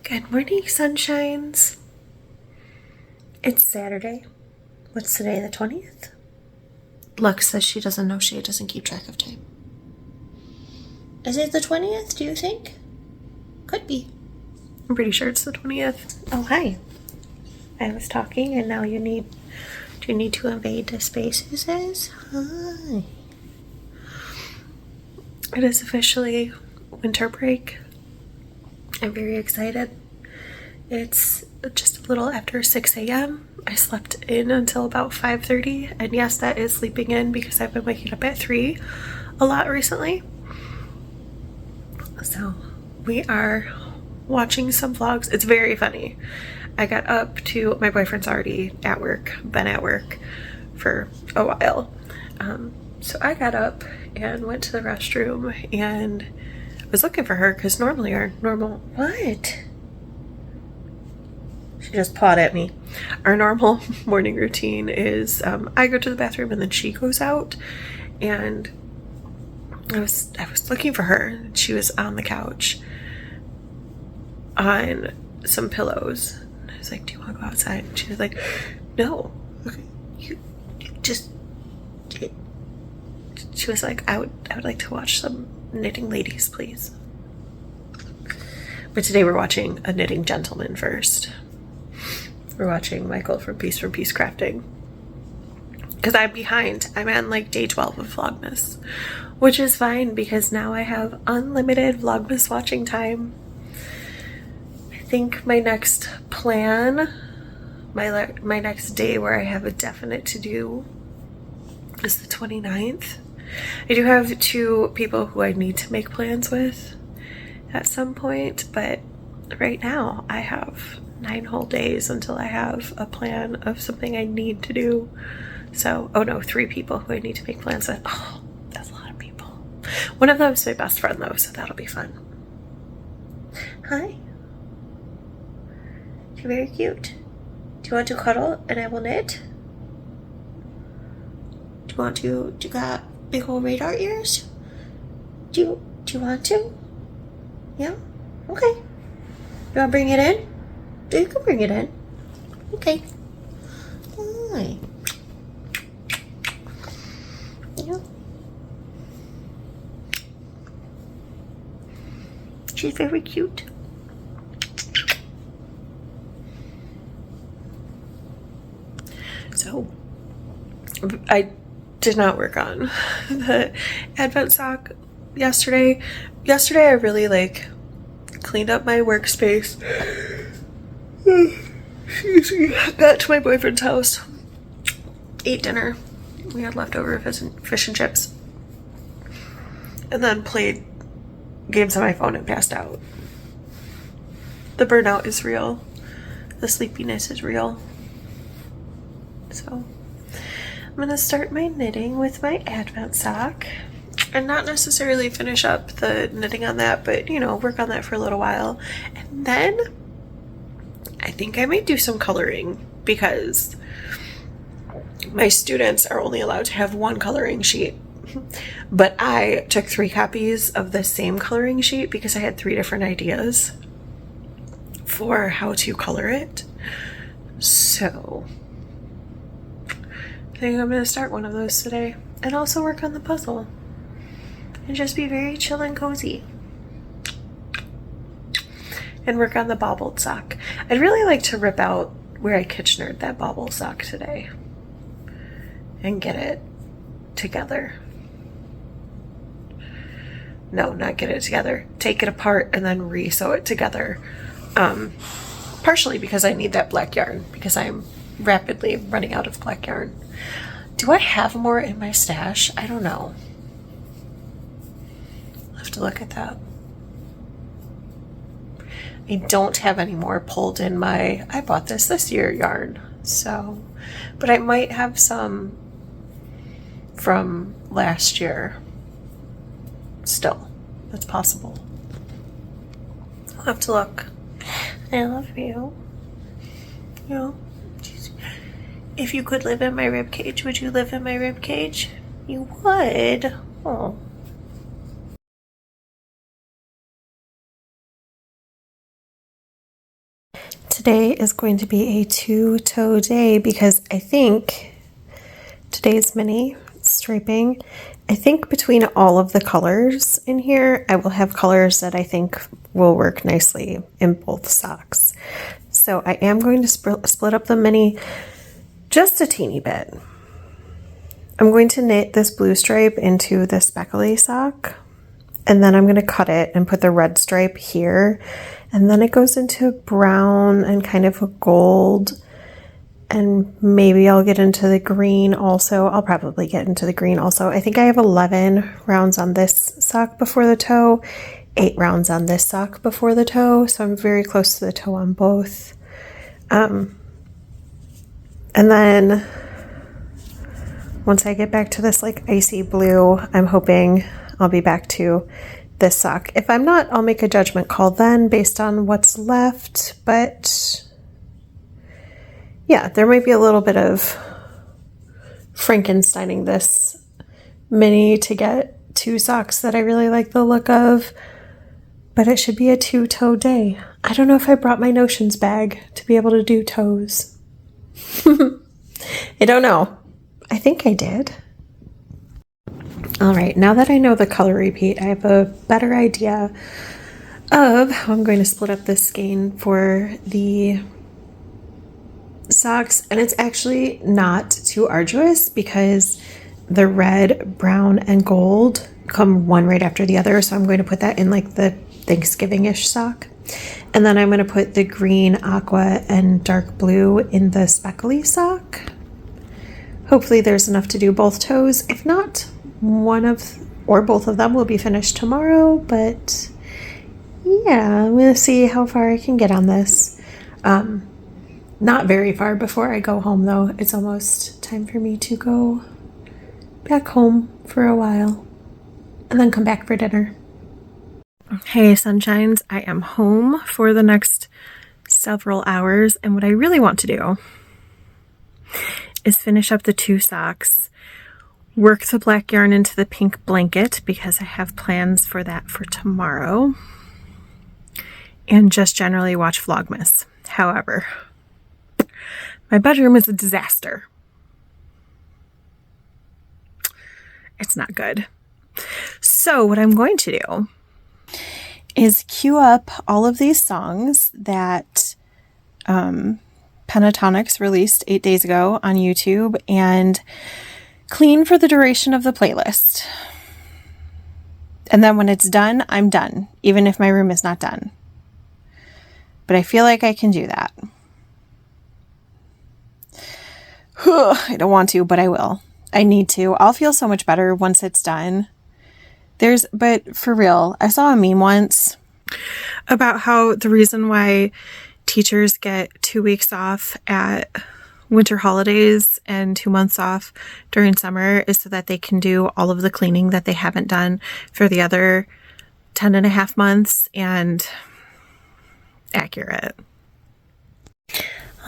Good morning, sunshines. It's Saturday. What's today, the 20th? Lux says she doesn't know. She doesn't keep track of time. Is it the 20th, do you think? Could be. I'm pretty sure it's the 20th. Oh, hi. I was talking and now do you need to invade the spaces? Hi. It is officially winter break. I'm very excited. It's just a little after 6 a.m. I slept in until about 5:30, and yes, that is sleeping in because I've been waking up at 3 a lot recently. So we are watching some vlogs. It's very funny. I got up to, my boyfriend's already at work, been at work for a while. So I got up and went to the restroom and was looking for her because normally our normal, what? She just pawed at me. Our normal morning routine is I go to the bathroom and then she goes out, and I was looking for her. She was on the couch on some pillows. I was like, do you want to go outside? And she was like, no. Okay, you just. She was like, I would like to watch some knitting ladies, please. But today we're watching A Knitting Gentleman first. We're watching Michael from Piece Crafting. Because I'm behind. I'm on like day 12 of Vlogmas. Which is fine because now I have unlimited Vlogmas watching time. I think my next plan, my next day where I have a definite to do is the 29th. I do have 2 people who I need to make plans with at some point, but right now I have 9 whole days until I have a plan of something I need to do. So, oh no, 3 people who I need to make plans with. Oh, that's a lot of people. One of them is my best friend though, so that'll be fun. Hi. You're very cute. Do you want to cuddle and I will knit? Do you got big old radar ears? Do you want to? Yeah? Okay. You want to bring it in? You can bring it in. Okay. Hi. Yeah. She's very cute. So, I did not work on the Advent sock yesterday. Yesterday I really cleaned up my workspace. Excuse me. Got to my boyfriend's house, ate dinner. We had leftover fish and chips, and then played games on my phone and passed out. The burnout is real. The sleepiness is real. So I'm gonna start my knitting with my Advent sock, and not necessarily finish up the knitting on that, but work on that for a little while, and then I think I might do some coloring because my students are only allowed to have 1 coloring sheet, but I took 3 copies of the same coloring sheet because I had 3 different ideas for how to color it. So I think I'm going to start one of those today and also work on the puzzle and just be very chill and cozy and work on the Baubled sock. I'd really like to rip out where I Kitchenered that Baubled sock today and get it together. No, not get it together. Take it apart and then re-sew it together. Partially because I need that black yarn because I'm rapidly running out of black yarn. Do I have more in my stash? I don't know. I'll have to look at that. I don't have any more pulled in my, I bought this year yarn. So, but I might have some from last year still. That's possible. I'll have to look. I love you. If you could live in my ribcage, would you live in my ribcage? You would. Oh. today is going to be a two-toe day because I think today's mini striping, I think between all of the colors in here, I will have colors that I think will work nicely in both socks. So I am going to split up the mini just a teeny bit. I'm going to knit this blue stripe into the speckly sock, and then I'm going to cut it and put the red stripe here, and then it goes into brown and kind of a gold, and maybe I'll get into the green also. I'll probably get into the green also. I think I have 11 rounds on this sock before the toe, 8 rounds on this sock before the toe, so I'm very close to the toe on both. And then once I get back to this like icy blue, I'm hoping I'll be back to this sock. If I'm not, I'll make a judgment call then based on what's left, but yeah, there might be a little bit of Frankensteining this mini to get 2 socks that I really like the look of, but it should be a 2-toe day. I don't know if I brought my notions bag to be able to do toes. I don't know. I think I did. All right, now that I know the color repeat, I have a better idea of how I'm going to split up this skein for the socks, and it's actually not too arduous because the red, brown, and gold come one right after the other, so I'm going to put that in like the Thanksgiving-ish sock, and then I'm going to put the green, aqua, and dark blue in the speckly sock. Hopefully there's enough to do both toes. If not, one of or both of them will be finished tomorrow, but yeah, I'm going to see how far I can get on this. Not very far before I go home though. It's almost time for me to go back home for a while and then come back for dinner. Hey sunshines, I am home for the next several hours, and what I really want to do is finish up the 2 socks, work the black yarn into the pink blanket because I have plans for that for tomorrow, and just generally watch Vlogmas. However, my bedroom is a disaster. It's not good. So what I'm going to do is queue up all of these songs that Pentatonics released 8 days ago on YouTube and clean for the duration of the playlist. And then when it's done, I'm done, even if my room is not done. But I feel like I can do that. I don't want to, but I will. I need to. I'll feel so much better once it's done. But for real, I saw a meme once about how the reason why teachers get 2 weeks off at winter holidays and 2 months off during summer is so that they can do all of the cleaning that they haven't done for the other 10 and a half months, and accurate.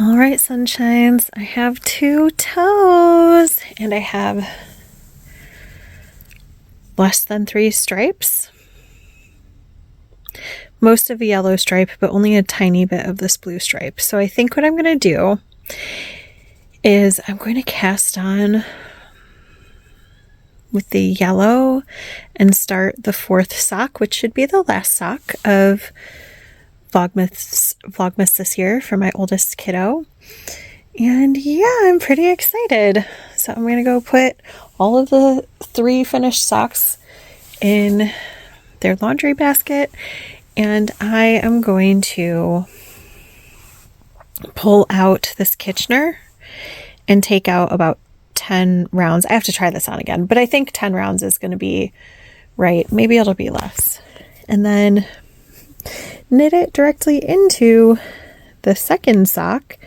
All right, sunshines, I have 2 toes and I have less than 3 stripes. Most of a yellow stripe, but only a tiny bit of this blue stripe. So I think what I'm going to do is I'm going to cast on with the yellow and start the 4th sock, which should be the last sock of Vlogmas this year for my oldest kiddo. And yeah, I'm pretty excited. So I'm going to go put all of the 3 finished socks in their laundry basket, and I am going to pull out this Kitchener and take out about 10 rounds. I have to try this on again, but I think 10 rounds is going to be right. Maybe it'll be less. And then knit it directly into the 2nd sock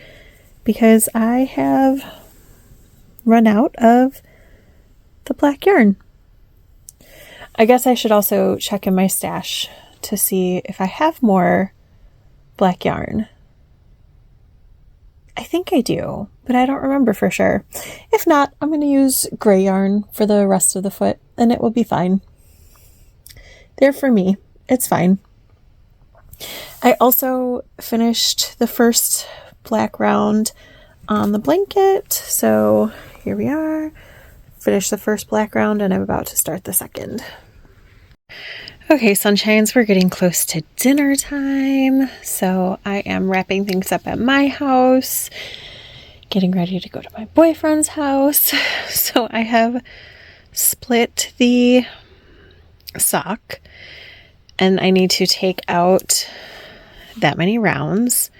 because I have run out of the black yarn. I guess I should also check in my stash to see if I have more black yarn. I think I do, but I don't remember for sure. If not, I'm going to use gray yarn for the rest of the foot and it will be fine. There for me. It's fine. I also finished the first black round on the blanket. So here we are. Finished the first black round and I'm about to start the second. Okay, sunshines, we're getting close to dinner time. So I am wrapping things up at my house, getting ready to go to my boyfriend's house. So I have split the sock and I need to take out that many rounds.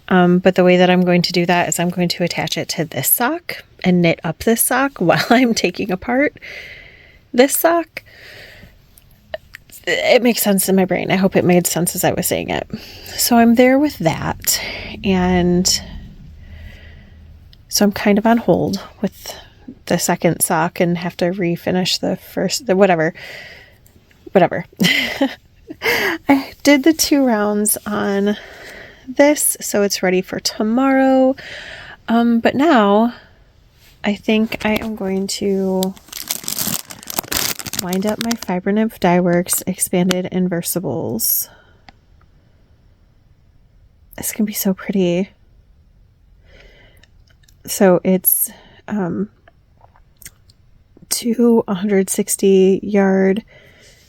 But the way that I'm going to do that is I'm going to attach it to this sock and knit up this sock while I'm taking apart this sock. It makes sense in my brain. I hope it made sense as I was saying it. So I'm there with that. And so I'm kind of on hold with the second sock and have to refinish the first, whatever. I did the 2 rounds on this, so it's ready for tomorrow. But now I think I am going to wind up my Fiber Nymph Dye Works Expanded Inversibles. This can be so pretty. So it's 2 160 yard,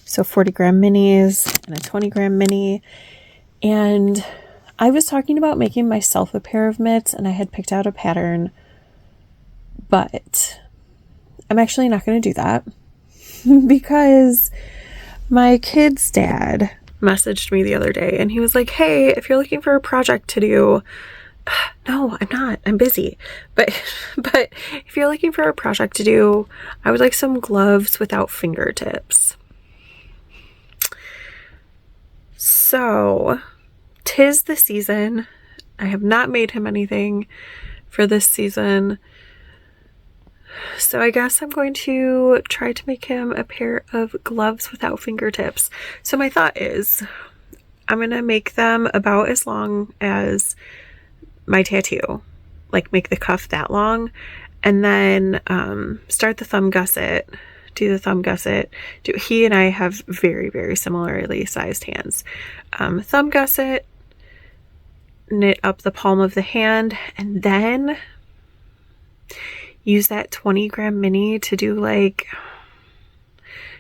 so 40 gram minis and a 20 gram mini. And I was talking about making myself a pair of mitts and I had picked out a pattern, but I'm actually not going to do that because my kid's dad messaged me the other day and he was like, hey, if you're looking for a project to do, no, I'm not, I'm busy. But if you're looking for a project to do, I would like some gloves without fingertips. So 'tis the season. I have not made him anything for this season. So I guess I'm going to try to make him a pair of gloves without fingertips. So my thought is I'm going to make them about as long as my tattoo, like make the cuff that long, and then start the thumb gusset, do the thumb gusset. He and I have very, very similarly sized hands. Thumb gusset, knit up the palm of the hand, and then use that 20 gram mini to do like,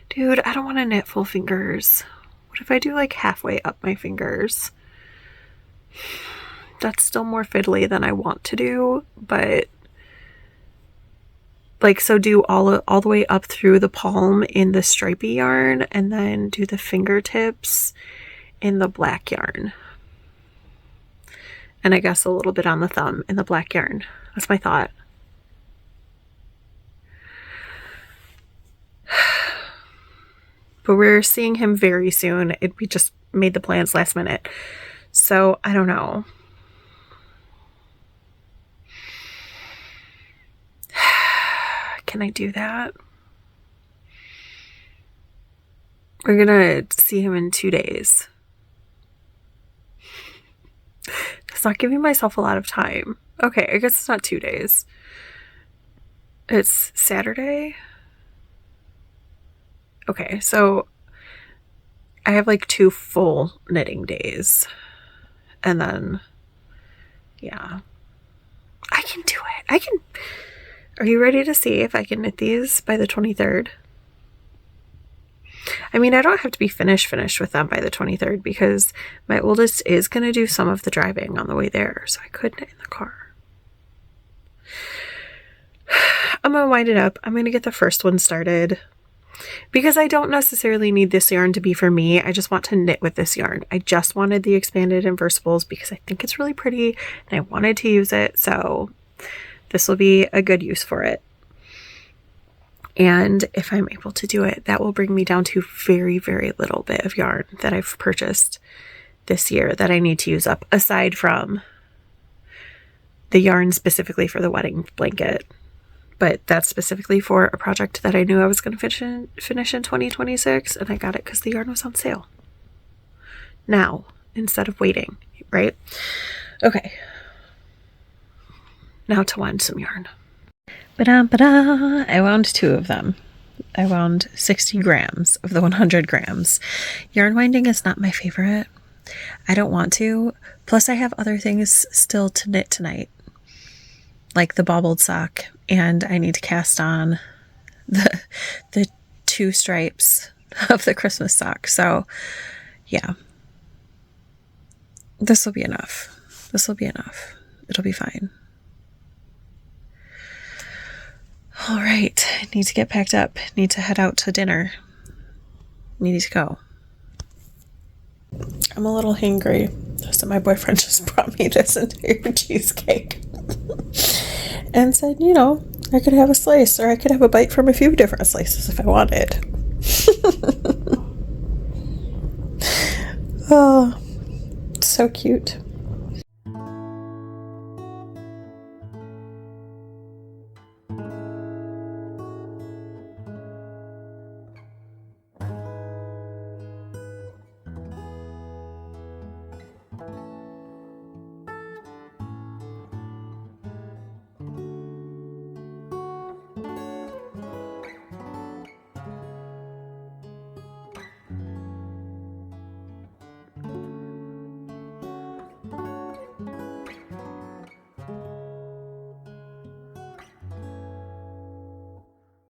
dude, I don't want to knit full fingers. What if I do like halfway up my fingers? That's still more fiddly than I want to do, but like, so do all the way up through the palm in the stripy yarn and then do the fingertips in the black yarn. And I guess a little bit on the thumb in the black yarn. That's my thought. But we're seeing him very soon. We just made the plans last minute. So I don't know. Can I do that? We're gonna see him in 2 days. It's not giving myself a lot of time. Okay, I guess it's not 2 days. It's Saturday. Okay, so I have like 2 full knitting days. And then, yeah. I can do it. Are you ready to see if I can knit these by the 23rd? I mean, I don't have to be finished with them by the 23rd because my oldest is going to do some of the driving on the way there. So I could knit in the car. I'm going to wind it up. I'm going to get the first one started because I don't necessarily need this yarn to be for me. I just want to knit with this yarn. I just wanted the Expanded Inversibles because I think it's really pretty and I wanted to use it. So this will be a good use for it. And if I'm able to do it, that will bring me down to very, very little bit of yarn that I've purchased this year that I need to use up, aside from the yarn specifically for the wedding blanket. But that's specifically for a project that I knew I was going to finish in 2026, and I got it because the yarn was on sale. Now, instead of waiting, right? Okay. Now to wind some yarn. I wound 2 of them. I wound 60 grams of the 100 grams. Yarn winding is not my favorite. I don't want to. Plus, I have other things still to knit tonight, like the Baubled sock, and I need to cast on the 2 stripes of the Christmas sock. So, yeah. This will be enough. This will be enough. It'll be fine. All right. I need to get packed up. Need to head out to dinner. Need to go. I'm a little hangry. So my boyfriend just brought me this entire cheesecake and said, you know, I could have a slice, or I could have a bite from a few different slices if I wanted. Oh, so cute.